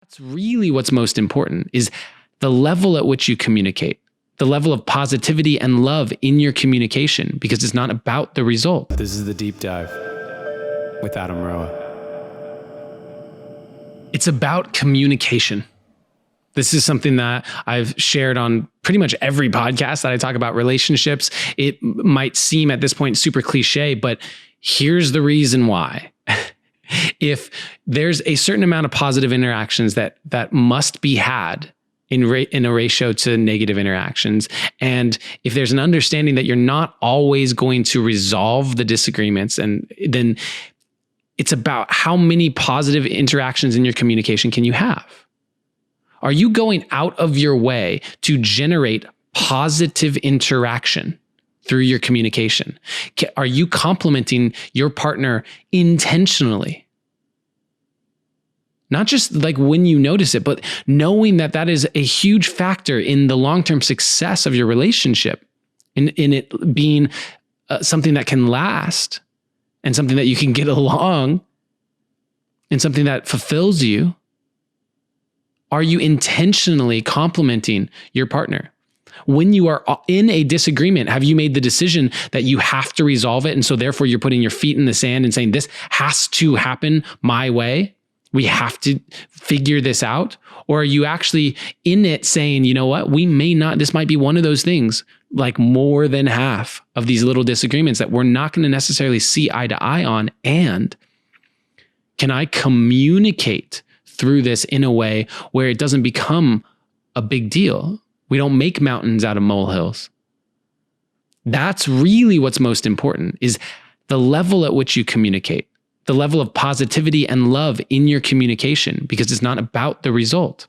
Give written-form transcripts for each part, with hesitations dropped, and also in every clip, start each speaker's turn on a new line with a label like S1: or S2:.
S1: That's really what's most important, is the level at which you communicate, the level of positivity and love in your communication, because it's not about the result.
S2: This is the Deep Dive with Adam Roa.
S1: It's about communication. This is something that I've shared on pretty much every podcast that I talk about relationships. It might seem at this point super cliche, but here's the reason why. If there's a certain amount of positive interactions that must be had in a ratio to negative interactions, and if there's an understanding that you're not always going to resolve the disagreements, and then it's about how many positive interactions in your communication can you have? Are you going out of your way to generate positive interaction through your communication? Are you complimenting your partner intentionally? Not just like when you notice it, but knowing that that is a huge factor in the long-term success of your relationship, in it being something that can last and something that you can get along and something that fulfills you. Are you intentionally complimenting your partner? When you are in a disagreement, have you made the decision that you have to resolve it? And so therefore you're putting your feet in the sand and saying, this has to happen my way. We have to figure this out. Or are you actually in it saying, you know what, this might be one of those things, like more than half of these little disagreements that we're not going to necessarily see eye to eye on. And can I communicate through this in a way where it doesn't become a big deal? We don't make mountains out of molehills. That's really what's most important, is the level at which you communicate, the level of positivity and love in your communication, because it's not about the result.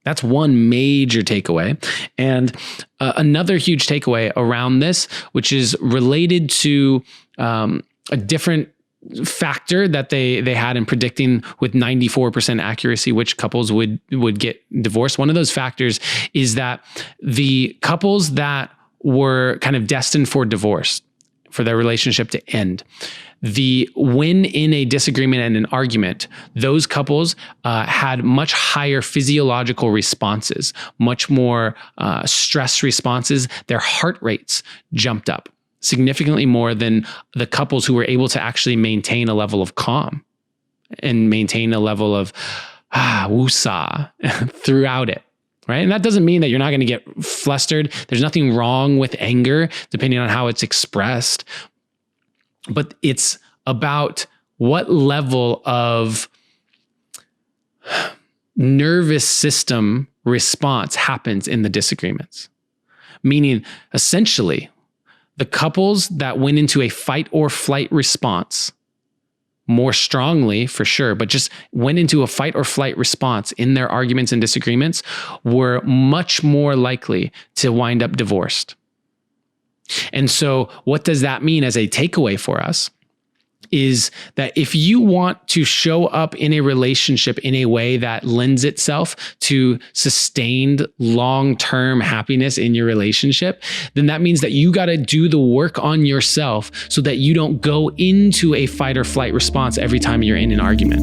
S1: That's one major takeaway. And another huge takeaway around this, which is related to a different factor that they had in predicting with 94% accuracy which couples would get divorced. One of those factors is that the couples that were kind of destined for divorce, for their relationship to end, when in a disagreement and an argument, those couples had much higher physiological responses, much more stress responses. Their heart rates jumped up significantly more than the couples who were able to actually maintain a level of calm and maintain a level of woosah throughout it, right? And that doesn't mean that you're not going to get flustered. There's nothing wrong with anger, depending on how it's expressed. But it's about what level of nervous system response happens in the disagreements. Meaning, essentially, the couples that went into a fight or flight response more strongly, for sure, but just went into a fight or flight response in their arguments and disagreements were much more likely to wind up divorced. And so what does that mean as a takeaway for us? Is that if you want to show up in a relationship in a way that lends itself to sustained long-term happiness in your relationship, then that means that you got to do the work on yourself so that you don't go into a fight or flight response every time you're in an argument.